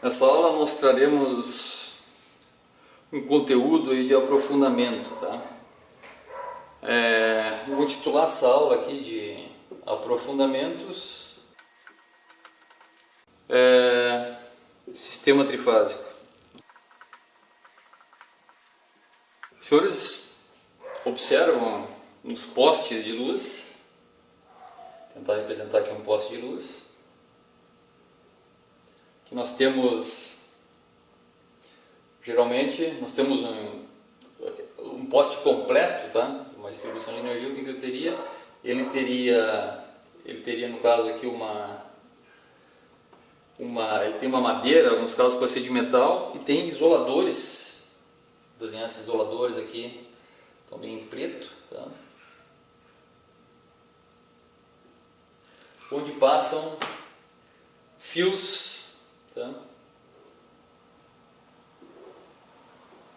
Nessa aula mostraremos um conteúdo aí de aprofundamento, tá? Vou titular essa aula aqui de aprofundamentos, sistema trifásico. Os senhores observam uns postes de luz, vou tentar representar aqui um poste de luz, que nós temos, geralmente, nós temos um poste completo, tá? Uma distribuição de energia. O que ele teria? Ele teria no caso aqui ele tem uma madeira, alguns casos pode ser de metal, e tem isoladores. Vou desenhar esses isoladores aqui também em preto, tá? Onde passam fios, tá?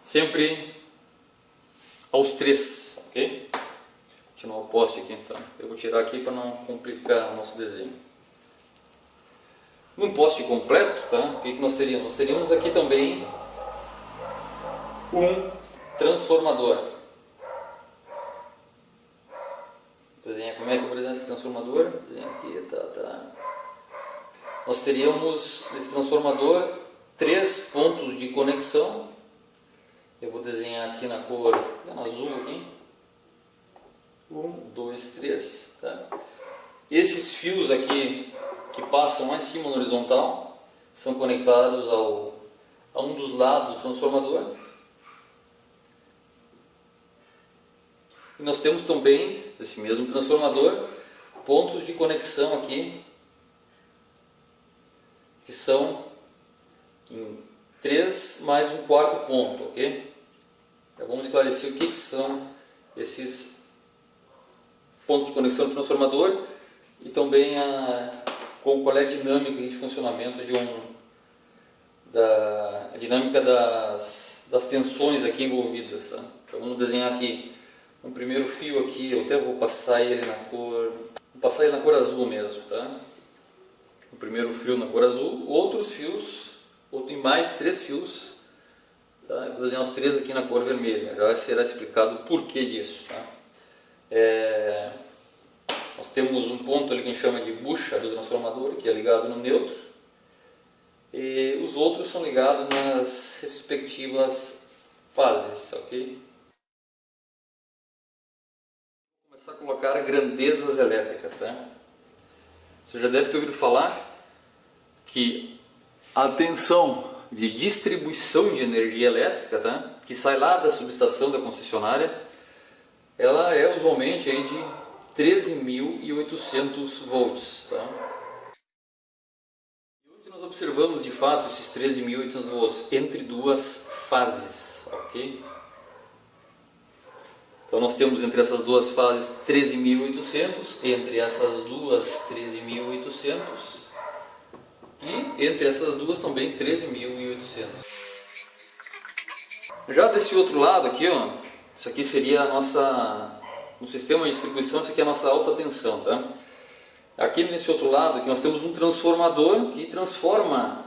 Sempre aos três, ok? Vou continuar o poste aqui então. Eu vou tirar aqui para não complicar o nosso desenho. Num poste completo, tá? O que nós teríamos? Nós teríamos aqui também um transformador. Desenha como é que eu vou desenhar esse transformador? Desenha aqui, tá. Nós teríamos nesse transformador 3 pontos de conexão. Eu vou desenhar aqui na cor azul aqui. 1, 2, 3, tá? Esses fios aqui que passam lá em cima no horizontal são conectados a um dos lados do transformador. E nós temos também, esse mesmo transformador, pontos de conexão aqui, que são em 3 mais um quarto ponto, ok? Então vamos esclarecer o que são esses pontos de conexão do transformador e também qual é a dinâmica de funcionamento a dinâmica das tensões aqui envolvidas, tá? Então vamos desenhar aqui um primeiro fio aqui. Eu até vou passar ele na cor azul mesmo, tá? O primeiro fio na cor azul, outros fios, em mais 3 fios, tá? Eu vou desenhar os 3 aqui na cor vermelha, já será explicado o porquê disso, tá? Nós temos um ponto ali que a gente chama de bucha do transformador, que é ligado no neutro, e os outros são ligados nas respectivas fases, ok? Vou começar a colocar grandezas elétricas, tá? Você já deve ter ouvido falar que a tensão de distribuição de energia elétrica, tá? Que sai lá da subestação da concessionária, ela é usualmente aí de 13.800 volts, tá? E onde nós observamos de fato esses 13.800 volts? Entre duas fases, ok? Então nós temos entre essas duas fases 13.800, entre essas duas 13.800 e entre essas duas também 13.800. Já desse outro lado aqui, ó, isso aqui seria no sistema de distribuição, isso aqui é a nossa alta tensão, tá? Aqui nesse outro lado aqui nós temos um transformador que transforma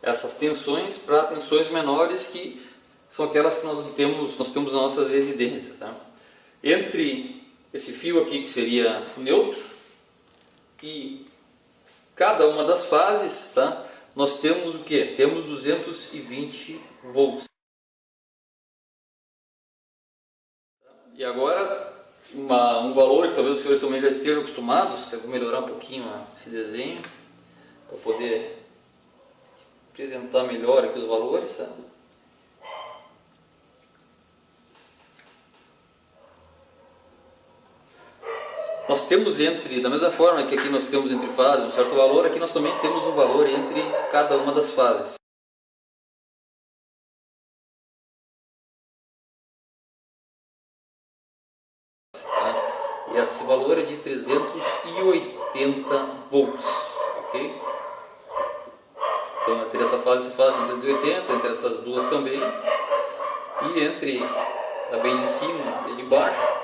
essas tensões para tensões menores, que são aquelas que nós temos nas nossas residências, tá? Entre esse fio aqui, que seria neutro, e cada uma das fases, tá? Nós temos o que? Temos 220 volts. E agora um valor que talvez os senhores também já estejam acostumados. Eu vou melhorar um pouquinho esse desenho para poder apresentar melhor aqui os valores, tá? Nós temos da mesma forma que aqui nós temos entre fases um certo valor, aqui nós também temos um valor entre cada uma das fases. Tá? E esse valor é de 380 volts, ok? Então entre essa fase são 380, entre essas duas também, e entre a bem de cima e de baixo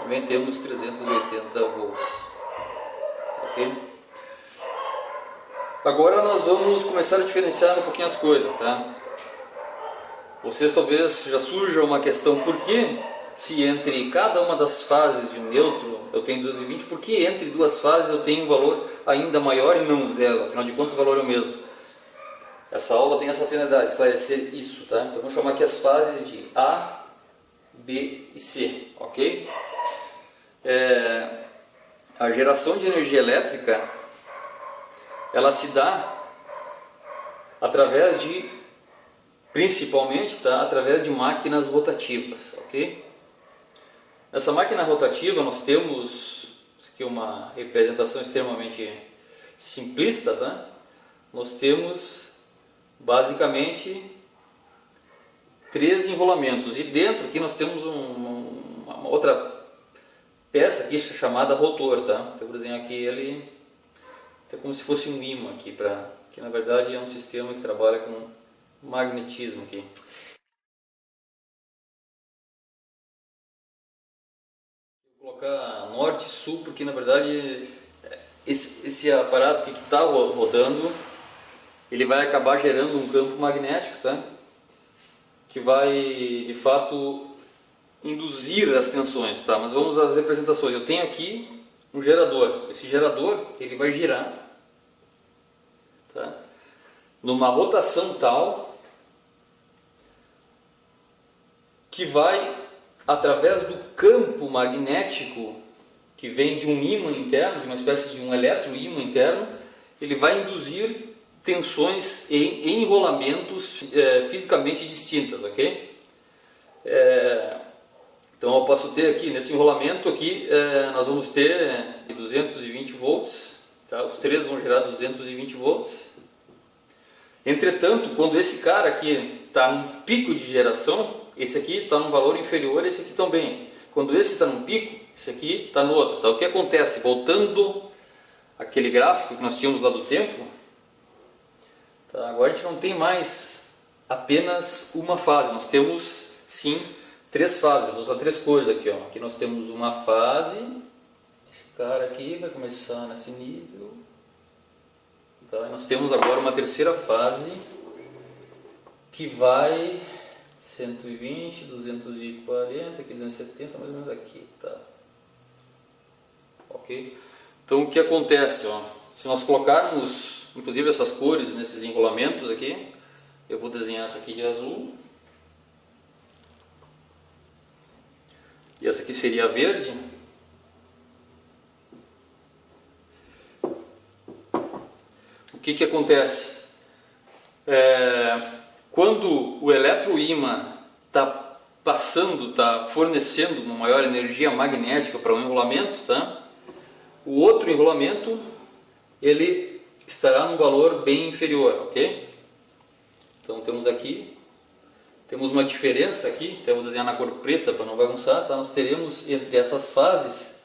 também temos 380 volts, ok? Agora nós vamos começar a diferenciar um pouquinho as coisas, tá? Vocês talvez já surja uma questão, por que se entre cada uma das fases de um neutro eu tenho 220, por que entre duas fases eu tenho um valor ainda maior e não zero? Afinal de contas o valor é o mesmo. Essa aula tem essa finalidade, esclarecer isso, tá? Então vamos chamar aqui as fases de A, B e C, ok? A geração de energia elétrica, ela se dá através de, principalmente, tá? Através de máquinas rotativas, ok? Nessa máquina rotativa nós temos, isso aqui é uma representação extremamente simplista, tá? Nós temos basicamente 3 enrolamentos e dentro aqui nós temos uma outra peça aqui chamada rotor, tá? Então vou desenhar aqui ele é como se fosse um ímã aqui, que na verdade é um sistema que trabalha com magnetismo aqui. Vou colocar norte e sul porque na verdade esse aparato que está rodando, ele vai acabar gerando um campo magnético, tá? Que vai de fato induzir as tensões, tá? Mas vamos às representações. Eu tenho aqui um gerador. Esse gerador ele vai girar, tá? Numa rotação tal que vai através do campo magnético que vem de um ímã interno, de uma espécie de um eletroímã interno, ele vai induzir tensões em enrolamentos fisicamente distintas, ok? Então eu posso ter aqui, nesse enrolamento aqui, nós vamos ter 220 volts, tá? Os 3 vão gerar 220 volts. Entretanto, quando esse cara aqui está num pico de geração, esse aqui está num valor inferior a esse aqui também. Quando esse está num pico, esse aqui está no outro. Tá? O que acontece? Voltando àquele gráfico que nós tínhamos lá do tempo, tá? Agora a gente não tem mais apenas uma fase, nós temos sim 3 fases. Vou usar 3 cores aqui, ó. Aqui nós temos uma fase, esse cara aqui vai começar nesse nível, tá? E nós temos agora uma terceira fase que vai 120, 240, aqui 270, mais ou menos aqui, tá? Ok? Então o que acontece, ó? Se nós colocarmos inclusive essas cores nesses enrolamentos aqui, eu vou desenhar essa aqui de azul. E essa aqui seria a verde. O que acontece? Quando o eletroímã está passando, está fornecendo uma maior energia magnética para um enrolamento, tá? O outro enrolamento ele estará num valor bem inferior, ok? Então temos aqui, temos uma diferença aqui, então eu vou desenhar na cor preta para não bagunçar, tá? Nós teremos entre essas fases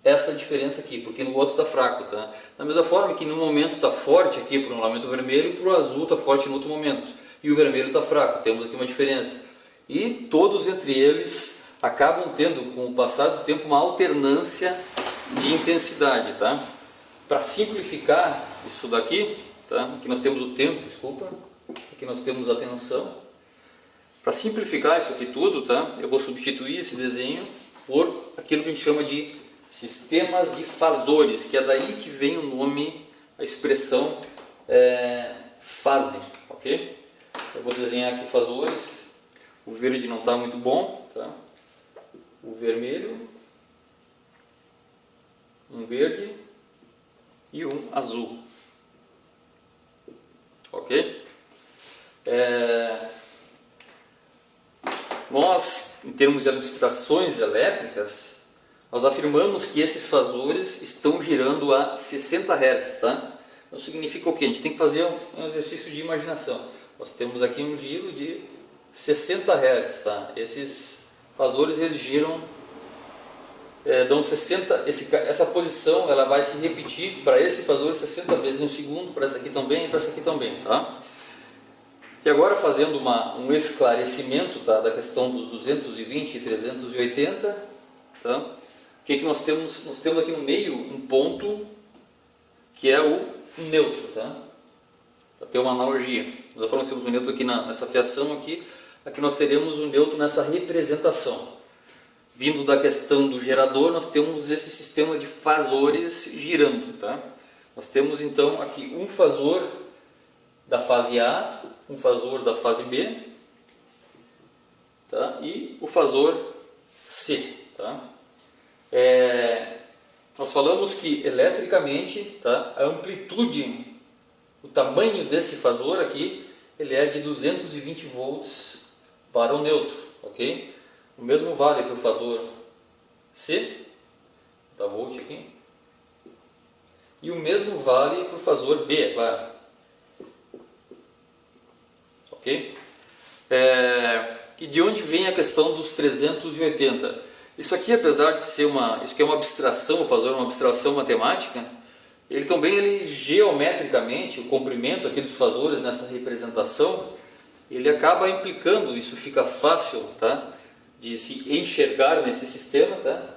essa diferença aqui, porque no outro está fraco, tá? Da mesma forma que no momento está forte aqui para o enrolamento vermelho e para o azul está forte no outro momento, e o vermelho está fraco, temos aqui uma diferença. E todos entre eles acabam tendo, com o passar do tempo, uma alternância de intensidade, tá? Para simplificar isso daqui, tá? Aqui nós temos o tempo, desculpa, aqui nós temos a tensão. Para simplificar isso aqui tudo, tá? Eu vou substituir esse desenho por aquilo que a gente chama de sistemas de fasores, que é daí que vem o nome, a expressão fase, ok? Eu vou desenhar aqui fasores. O verde não está muito bom, tá? O vermelho, um verde e um azul, ok? Nós, em termos de abstrações elétricas, nós afirmamos que esses fasores estão girando a 60 Hz, tá? Então significa o quê? A gente tem que fazer um exercício de imaginação. Nós temos aqui um giro de 60 Hz, tá? Esses fasores eles giram, dão 60, essa posição ela vai se repetir para esse fasor 60 vezes em um segundo, para essa aqui também e para essa aqui também, tá? E agora fazendo um esclarecimento, tá, da questão dos 220 e 380, tá? O que nós temos? Nós temos aqui no meio um ponto que é o um neutro, tá? Para ter uma analogia. Nós falamos que temos um neutro aqui nessa fiação aqui nós teremos um neutro nessa representação. Vindo da questão do gerador, nós temos esses sistemas de fasores girando, tá? Nós temos então aqui um fasor da fase A, um fasor da fase B, tá? E o fasor C, tá? Nós falamos que eletricamente, tá, a amplitude, o tamanho desse fasor aqui, ele é de 220 volts para o neutro, ok? O mesmo vale para o fasor C, tá, volt aqui, e o mesmo vale para o fasor B, é claro, ok? E de onde vem a questão dos 380? Isso aqui, apesar de ser isso aqui é uma abstração, o fasor é uma abstração matemática, ele também, geometricamente, o comprimento aqui dos fasores nessa representação, ele acaba implicando, isso fica fácil, tá, de se enxergar nesse sistema, tá?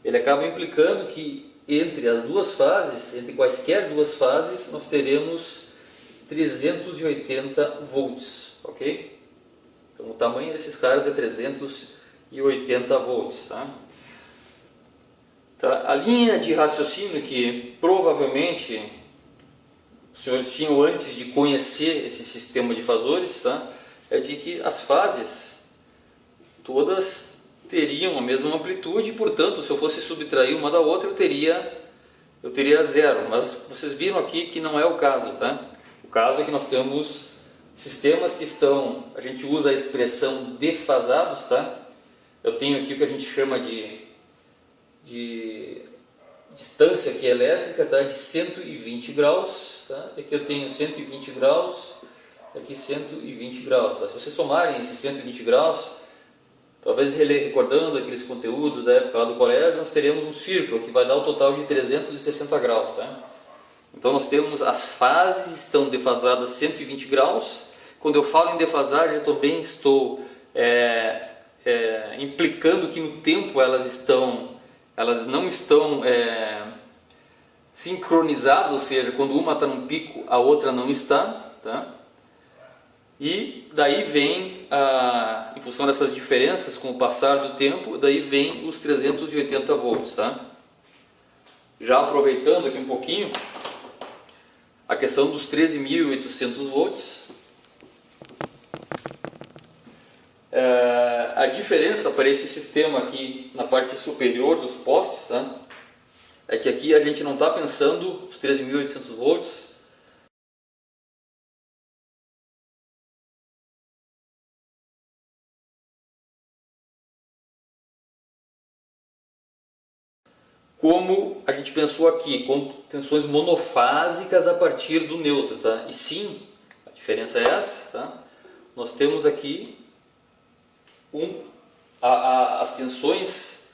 Ele acaba implicando que entre as duas fases, entre quaisquer duas fases, nós teremos 380 volts, ok? Então o tamanho desses caras é 380 volts, tá? A linha de raciocínio que provavelmente os senhores tinham antes de conhecer esse sistema de fasores, tá, é de que as fases todas teriam a mesma amplitude e, portanto, se eu fosse subtrair uma da outra, eu teria zero. Mas vocês viram aqui que não é o caso, tá? O caso é que nós temos sistemas que estão, a gente usa a expressão defasados, tá? Eu tenho aqui o que a gente chama de distância aqui elétrica, tá, de 120 graus, tá? Aqui eu tenho 120 graus, aqui 120 graus, tá? Se vocês somarem esses 120 graus, talvez recordando aqueles conteúdos da época lá do colégio, nós teremos um círculo que vai dar o total de 360 graus, tá? Então nós temos as fases estão defasadas 120 graus. Quando eu falo em defasagem, eu também estou implicando que no tempo elas não estão sincronizadas, ou seja, quando uma está num pico, a outra não está, tá? E daí vem, em função dessas diferenças, com o passar do tempo, daí vem os 380 volts, tá? Já aproveitando aqui um pouquinho, a questão dos 13.800 volts, a diferença para esse sistema aqui na parte superior dos postes, tá, é que aqui a gente não está pensando os 13.800 volts como a gente pensou aqui, com tensões monofásicas a partir do neutro, tá? E sim, a diferença é essa, tá? Nós temos aqui as tensões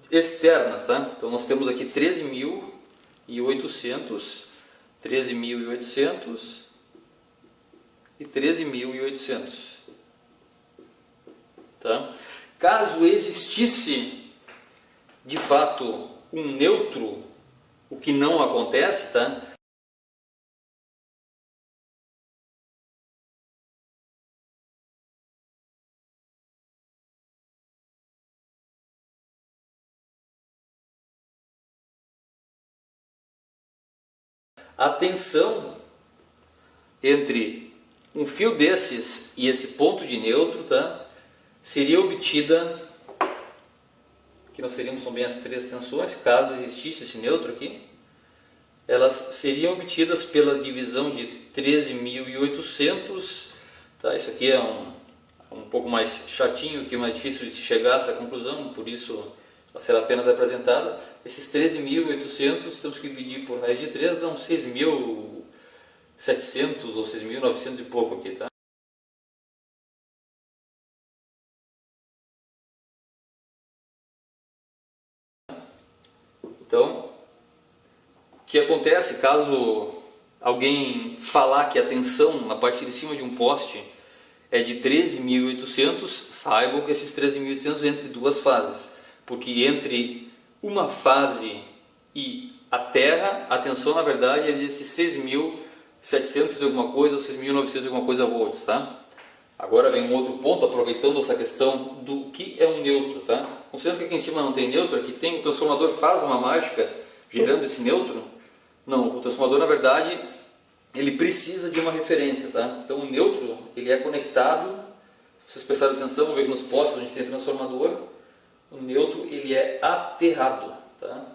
externas, tá? Então nós temos aqui 13.800, 13.800 e 13.800, tá? Caso existisse de fato um neutro, o que não acontece, tá? A tensão entre um fio desses e esse ponto de neutro, tá, seria obtida, que nós teríamos também as três tensões, caso existisse esse neutro aqui, elas seriam obtidas pela divisão de 13.800, tá? Isso aqui é um pouco mais chatinho, que é mais difícil de se chegar a essa conclusão, por isso ela será apenas apresentada. Esses 13.800 temos que dividir por raiz de 3, dá uns 6.700 ou 6.900 e pouco aqui, tá? Então, o que acontece caso alguém falar que a tensão na parte de cima de um poste é de 13.800, saibam que esses 13.800 entre duas fases, porque entre uma fase e a terra, a tensão na verdade é desse 6.700 de alguma coisa ou 6.900 de alguma coisa volts, tá? Agora vem um outro ponto, aproveitando essa questão do que é um neutro, tá? Considerando que aqui em cima não tem neutro, aqui tem, o transformador faz uma mágica gerando esse neutro? Não, o transformador na verdade ele precisa de uma referência, tá? Então o neutro ele é conectado, se vocês prestarem atenção, vão ver que nos postos a gente tem transformador, o neutro ele é aterrado, tá?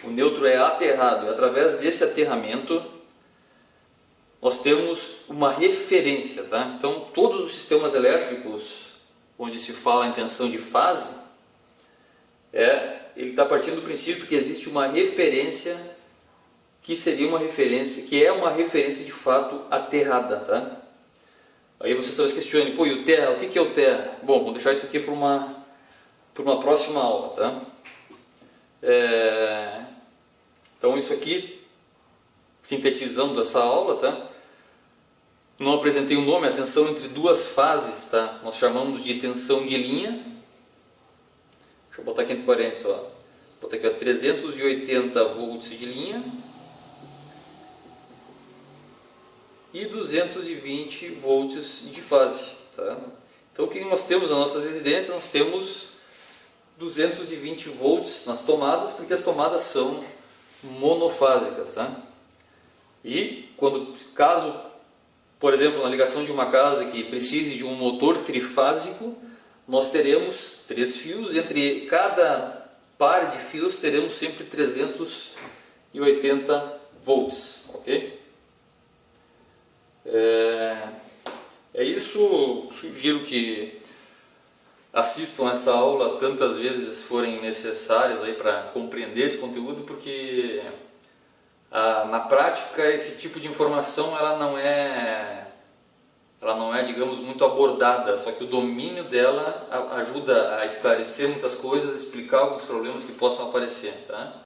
O neutro é aterrado, e através desse aterramento nós temos uma referência, tá? Então todos os sistemas elétricos onde se fala em tensão de fase, ele está partindo do princípio que existe uma referência que seria uma referência, que é uma referência de fato aterrada, tá? Aí você talvez questione, pô, e o terra, o que é o terra? Bom, vou deixar isso aqui para uma próxima aula, tá? Então isso aqui, sintetizando essa aula, tá? Não apresentei o nome, a tensão entre duas fases, tá? Nós chamamos de tensão de linha. Deixa eu botar aqui entre parênteses, ó. Vou botar aqui, ó, 380 volts de linha e 220 volts de fase, tá? Então o que nós temos nas nossas residências? Nós temos 220 volts nas tomadas, porque as tomadas são monofásicas, tá? E caso, por exemplo, na ligação de uma casa que precise de um motor trifásico, nós teremos 3 fios, entre cada par de fios teremos sempre 380 volts, ok? É isso, sugiro que assistam essa aula tantas vezes forem necessárias aí para compreender esse conteúdo, porque na prática esse tipo de informação ela não é, digamos, muito abordada, só que o domínio dela ajuda a esclarecer muitas coisas, explicar alguns problemas que possam aparecer, tá?